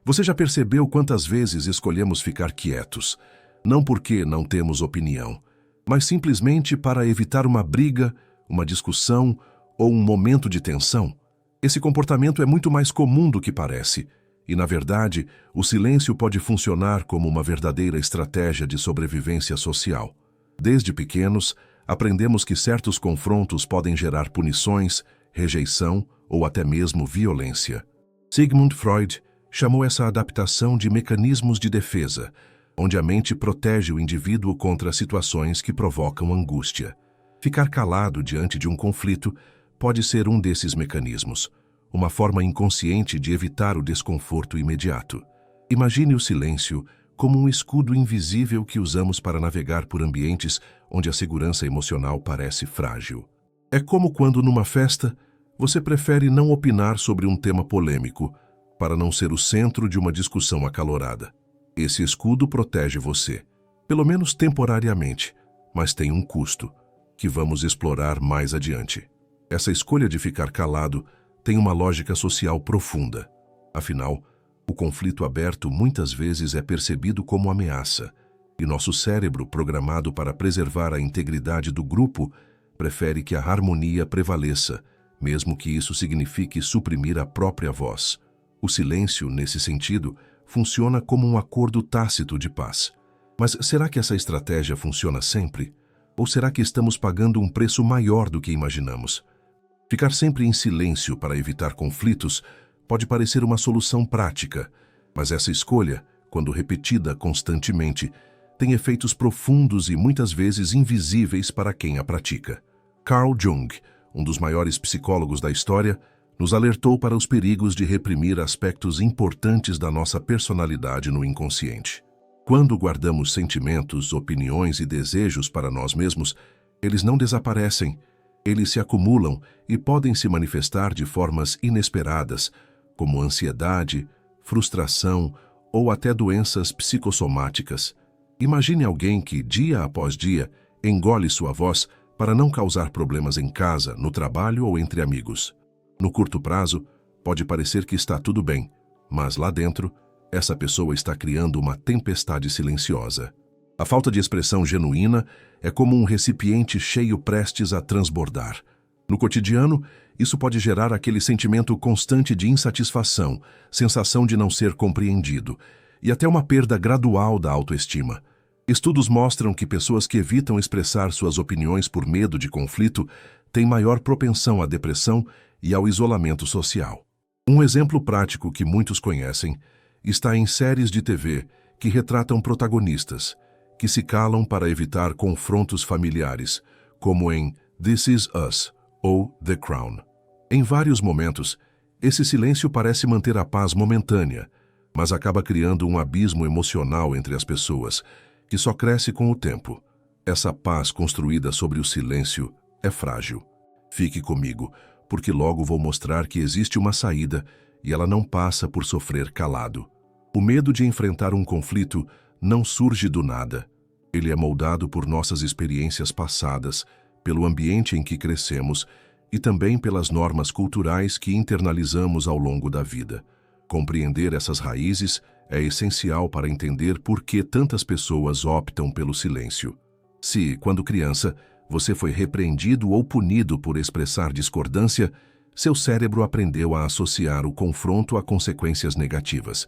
Você já percebeu quantas vezes escolhemos ficar quietos, não porque não temos opinião, mas simplesmente para evitar uma briga, uma discussão ou um momento de tensão? Esse comportamento é muito mais comum do que parece, e, na verdade, o silêncio pode funcionar como uma verdadeira estratégia de sobrevivência social. Desde pequenos, aprendemos que certos confrontos podem gerar punições, rejeição ou até mesmo violência. Sigmund Freud chamou essa adaptação de mecanismos de defesa, onde a mente protege o indivíduo contra situações que provocam angústia. Ficar calado diante de um conflito pode ser um desses mecanismos, uma forma inconsciente de evitar o desconforto imediato. Imagine o silêncio como um escudo invisível que usamos para navegar por ambientes onde a segurança emocional parece frágil. É como quando, numa festa, você prefere não opinar sobre um tema polêmico, para não ser o centro de uma discussão acalorada. Esse escudo protege você, pelo menos temporariamente, mas tem um custo, que vamos explorar mais adiante. Essa escolha de ficar calado tem uma lógica social profunda. Afinal, o conflito aberto muitas vezes é percebido como ameaça, e nosso cérebro, programado para preservar a integridade do grupo, prefere que a harmonia prevaleça, mesmo que isso signifique suprimir a própria voz. O silêncio, nesse sentido, funciona como um acordo tácito de paz. Mas será que essa estratégia funciona sempre? Ou será que estamos pagando um preço maior do que imaginamos? Ficar sempre em silêncio para evitar conflitos pode parecer uma solução prática, mas essa escolha, quando repetida constantemente, tem efeitos profundos e muitas vezes invisíveis para quem a pratica. Carl Jung, um dos maiores psicólogos da história, nos alertou para os perigos de reprimir aspectos importantes da nossa personalidade no inconsciente. Quando guardamos sentimentos, opiniões e desejos para nós mesmos, eles não desaparecem, eles se acumulam e podem se manifestar de formas inesperadas, como ansiedade, frustração ou até doenças psicossomáticas. Imagine alguém que, dia após dia, engole sua voz para não causar problemas em casa, no trabalho ou entre amigos. No curto prazo, pode parecer que está tudo bem, mas lá dentro, essa pessoa está criando uma tempestade silenciosa. A falta de expressão genuína é como um recipiente cheio prestes a transbordar. No cotidiano, isso pode gerar aquele sentimento constante de insatisfação, sensação de não ser compreendido, e até uma perda gradual da autoestima. Estudos mostram que pessoas que evitam expressar suas opiniões por medo de conflito têm maior propensão à depressão e ao isolamento social. Um exemplo prático que muitos conhecem está em séries de TV que retratam protagonistas que se calam para evitar confrontos familiares, como em This Is Us ou The Crown. Em vários momentos, esse silêncio parece manter a paz momentânea, mas acaba criando um abismo emocional entre as pessoas, que só cresce com o tempo. Essa paz construída sobre o silêncio é frágil. Fique comigo, porque logo vou mostrar que existe uma saída e ela não passa por sofrer calado. O medo de enfrentar um conflito não surge do nada. Ele é moldado por nossas experiências passadas, pelo ambiente em que crescemos e também pelas normas culturais que internalizamos ao longo da vida. Compreender essas raízes é essencial para entender por que tantas pessoas optam pelo silêncio. Se, quando criança, você foi repreendido ou punido por expressar discordância, seu cérebro aprendeu a associar o confronto a consequências negativas.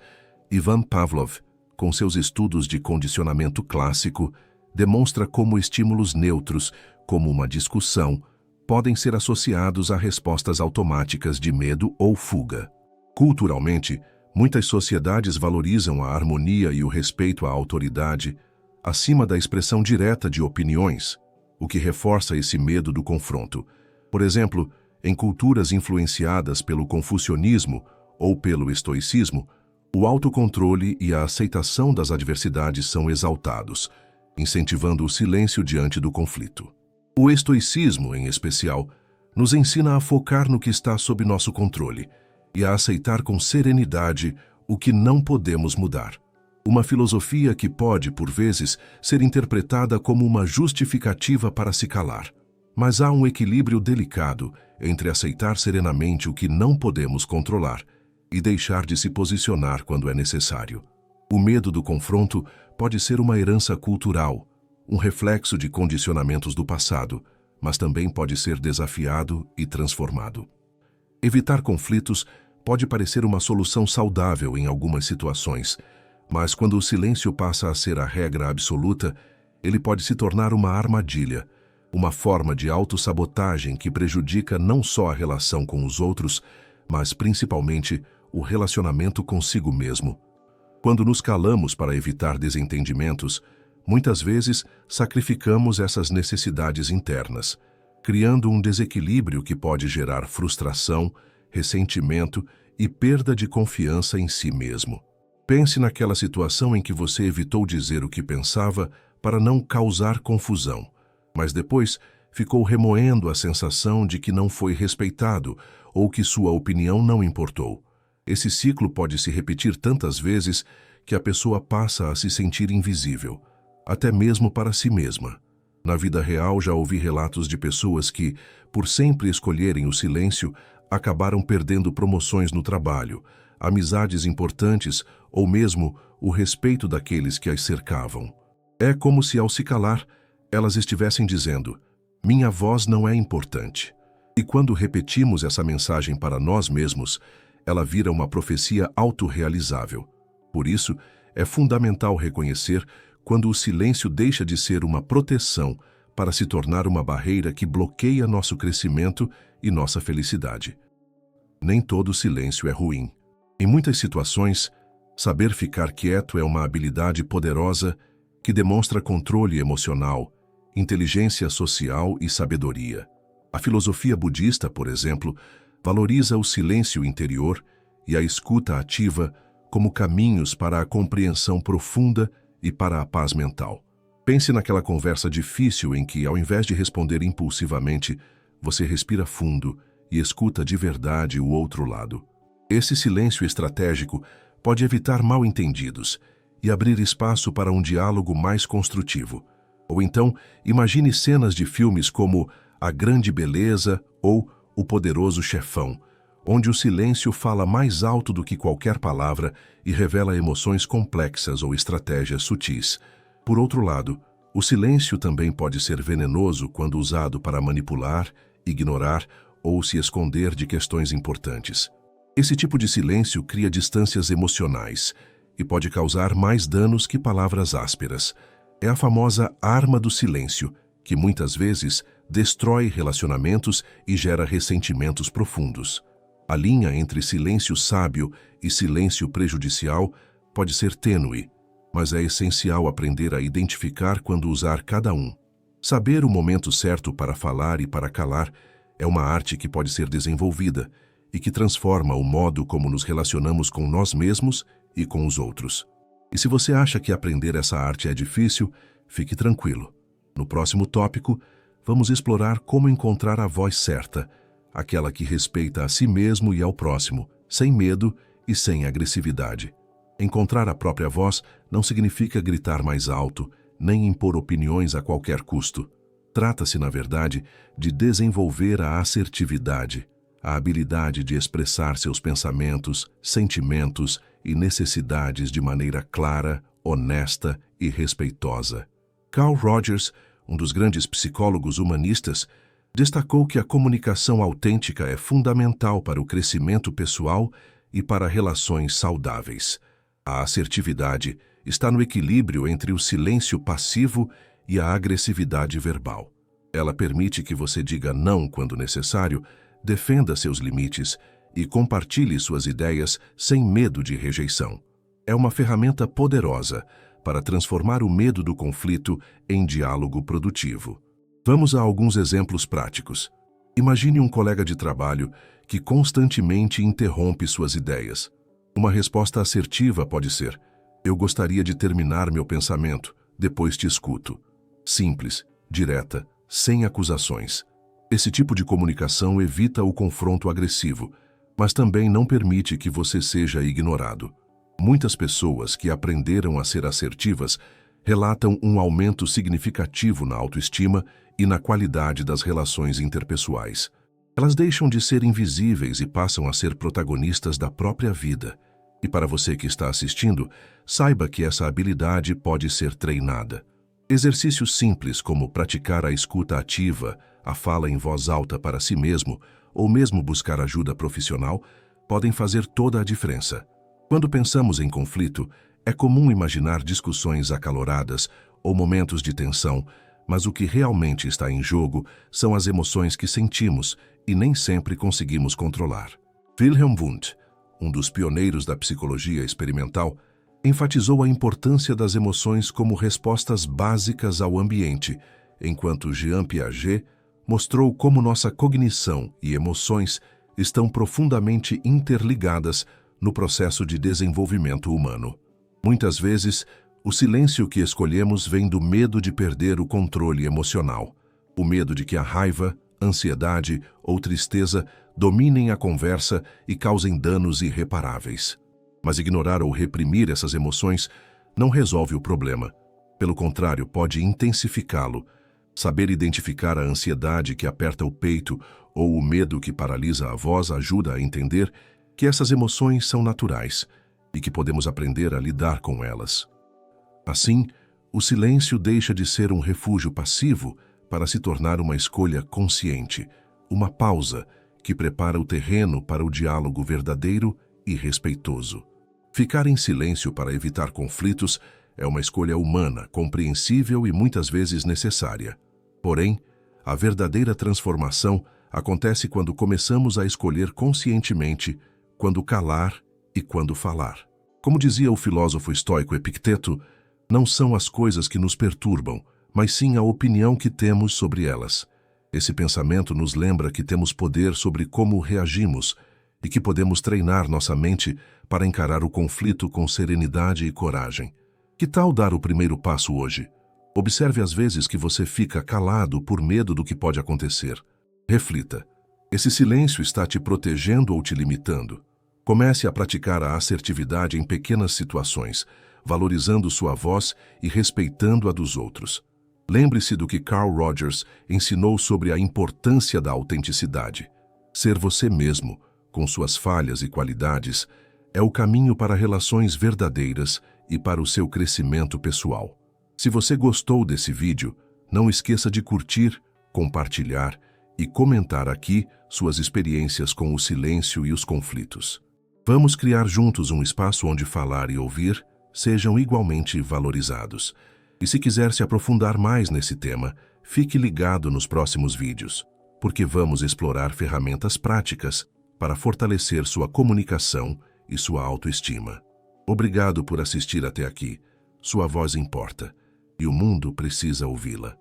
Ivan Pavlov, com seus estudos de condicionamento clássico, demonstra como estímulos neutros, como uma discussão, podem ser associados a respostas automáticas de medo ou fuga. Culturalmente, muitas sociedades valorizam a harmonia e o respeito à autoridade acima da expressão direta de opiniões, o que reforça esse medo do confronto. Por exemplo, em culturas influenciadas pelo confucionismo ou pelo estoicismo, o autocontrole e a aceitação das adversidades são exaltados, incentivando o silêncio diante do conflito. O estoicismo, em especial, nos ensina a focar no que está sob nosso controle e a aceitar com serenidade o que não podemos mudar. Uma filosofia que pode, por vezes, ser interpretada como uma justificativa para se calar. Mas há um equilíbrio delicado entre aceitar serenamente o que não podemos controlar e deixar de se posicionar quando é necessário. O medo do confronto pode ser uma herança cultural, um reflexo de condicionamentos do passado, mas também pode ser desafiado e transformado. Evitar conflitos pode parecer uma solução saudável em algumas situações, mas quando o silêncio passa a ser a regra absoluta, ele pode se tornar uma armadilha, uma forma de autossabotagem que prejudica não só a relação com os outros, mas principalmente o relacionamento consigo mesmo. Quando nos calamos para evitar desentendimentos, muitas vezes sacrificamos essas necessidades internas, criando um desequilíbrio que pode gerar frustração, ressentimento e perda de confiança em si mesmo. Pense naquela situação em que você evitou dizer o que pensava para não causar confusão, mas depois ficou remoendo a sensação de que não foi respeitado ou que sua opinião não importou. Esse ciclo pode se repetir tantas vezes que a pessoa passa a se sentir invisível, até mesmo para si mesma. Na vida real, já ouvi relatos de pessoas que, por sempre escolherem o silêncio, acabaram perdendo promoções no trabalho, amizades importantes ou mesmo o respeito daqueles que as cercavam. É como se, ao se calar, elas estivessem dizendo: "Minha voz não é importante." E quando repetimos essa mensagem para nós mesmos, ela vira uma profecia autorrealizável. Por isso, é fundamental reconhecer quando o silêncio deixa de ser uma proteção para se tornar uma barreira que bloqueia nosso crescimento e nossa felicidade. Nem todo silêncio é ruim. Em muitas situações, saber ficar quieto é uma habilidade poderosa que demonstra controle emocional, inteligência social e sabedoria. A filosofia budista, por exemplo, valoriza o silêncio interior e a escuta ativa como caminhos para a compreensão profunda e para a paz mental. Pense naquela conversa difícil em que, ao invés de responder impulsivamente, você respira fundo e escuta de verdade o outro lado. Esse silêncio estratégico pode evitar mal-entendidos e abrir espaço para um diálogo mais construtivo. Ou então, imagine cenas de filmes como A Grande Beleza ou O Poderoso Chefão, onde o silêncio fala mais alto do que qualquer palavra e revela emoções complexas ou estratégias sutis. Por outro lado, o silêncio também pode ser venenoso quando usado para manipular, ignorar ou se esconder de questões importantes. Esse tipo de silêncio cria distâncias emocionais e pode causar mais danos que palavras ásperas. É a famosa arma do silêncio, que muitas vezes destrói relacionamentos e gera ressentimentos profundos. A linha entre silêncio sábio e silêncio prejudicial pode ser tênue, mas é essencial aprender a identificar quando usar cada um. Saber o momento certo para falar e para calar é uma arte que pode ser desenvolvida e que transforma o modo como nos relacionamos com nós mesmos e com os outros. E se você acha que aprender essa arte é difícil, fique tranquilo. No próximo tópico, vamos explorar como encontrar a voz certa, aquela que respeita a si mesmo e ao próximo, sem medo e sem agressividade. Encontrar a própria voz não significa gritar mais alto, nem impor opiniões a qualquer custo. Trata-se, na verdade, de desenvolver a assertividade, a habilidade de expressar seus pensamentos, sentimentos e necessidades de maneira clara, honesta e respeitosa. Carl Rogers, um dos grandes psicólogos humanistas, destacou que a comunicação autêntica é fundamental para o crescimento pessoal e para relações saudáveis. A assertividade está no equilíbrio entre o silêncio passivo e a agressividade verbal. Ela permite que você diga não quando necessário, defenda seus limites e compartilhe suas ideias sem medo de rejeição. É uma ferramenta poderosa para transformar o medo do conflito em diálogo produtivo. Vamos a alguns exemplos práticos. Imagine um colega de trabalho que constantemente interrompe suas ideias. Uma resposta assertiva pode ser: "Eu gostaria de terminar meu pensamento, depois te escuto." Simples, direta, sem acusações. Esse tipo de comunicação evita o confronto agressivo, mas também não permite que você seja ignorado. Muitas pessoas que aprenderam a ser assertivas relatam um aumento significativo na autoestima e na qualidade das relações interpessoais. Elas deixam de ser invisíveis e passam a ser protagonistas da própria vida. E para você que está assistindo, saiba que essa habilidade pode ser treinada. Exercícios simples como praticar a escuta ativa, a fala em voz alta para si mesmo, ou mesmo buscar ajuda profissional, podem fazer toda a diferença. Quando pensamos em conflito, é comum imaginar discussões acaloradas ou momentos de tensão, mas o que realmente está em jogo são as emoções que sentimos e nem sempre conseguimos controlar. Wilhelm Wundt, um dos pioneiros da psicologia experimental, enfatizou a importância das emoções como respostas básicas ao ambiente, enquanto Jean Piaget mostrou como nossa cognição e emoções estão profundamente interligadas no processo de desenvolvimento humano. Muitas vezes, o silêncio que escolhemos vem do medo de perder o controle emocional, o medo de que a raiva, ansiedade ou tristeza dominem a conversa e causem danos irreparáveis. Mas ignorar ou reprimir essas emoções não resolve o problema. Pelo contrário, pode intensificá-lo. Saber identificar a ansiedade que aperta o peito ou o medo que paralisa a voz ajuda a entender que essas emoções são naturais e que podemos aprender a lidar com elas. Assim, o silêncio deixa de ser um refúgio passivo para se tornar uma escolha consciente, uma pausa que prepara o terreno para o diálogo verdadeiro e respeitoso. Ficar em silêncio para evitar conflitos é uma escolha humana, compreensível e muitas vezes necessária. Porém, a verdadeira transformação acontece quando começamos a escolher conscientemente quando calar e quando falar. Como dizia o filósofo estoico Epicteto, não são as coisas que nos perturbam, mas sim a opinião que temos sobre elas. Esse pensamento nos lembra que temos poder sobre como reagimos e que podemos treinar nossa mente para encarar o conflito com serenidade e coragem. Que tal dar o primeiro passo hoje? Observe as vezes que você fica calado por medo do que pode acontecer. Reflita. Esse silêncio está te protegendo ou te limitando? Comece a praticar a assertividade em pequenas situações, valorizando sua voz e respeitando a dos outros. Lembre-se do que Carl Rogers ensinou sobre a importância da autenticidade. Ser você mesmo, com suas falhas e qualidades, é o caminho para relações verdadeiras e para o seu crescimento pessoal. Se você gostou desse vídeo, não esqueça de curtir, compartilhar e comentar aqui suas experiências com o silêncio e os conflitos. Vamos criar juntos um espaço onde falar e ouvir sejam igualmente valorizados. E se quiser se aprofundar mais nesse tema, fique ligado nos próximos vídeos, porque vamos explorar ferramentas práticas para fortalecer sua comunicação e sua autoestima. Obrigado por assistir até aqui. Sua voz importa, e o mundo precisa ouvi-la.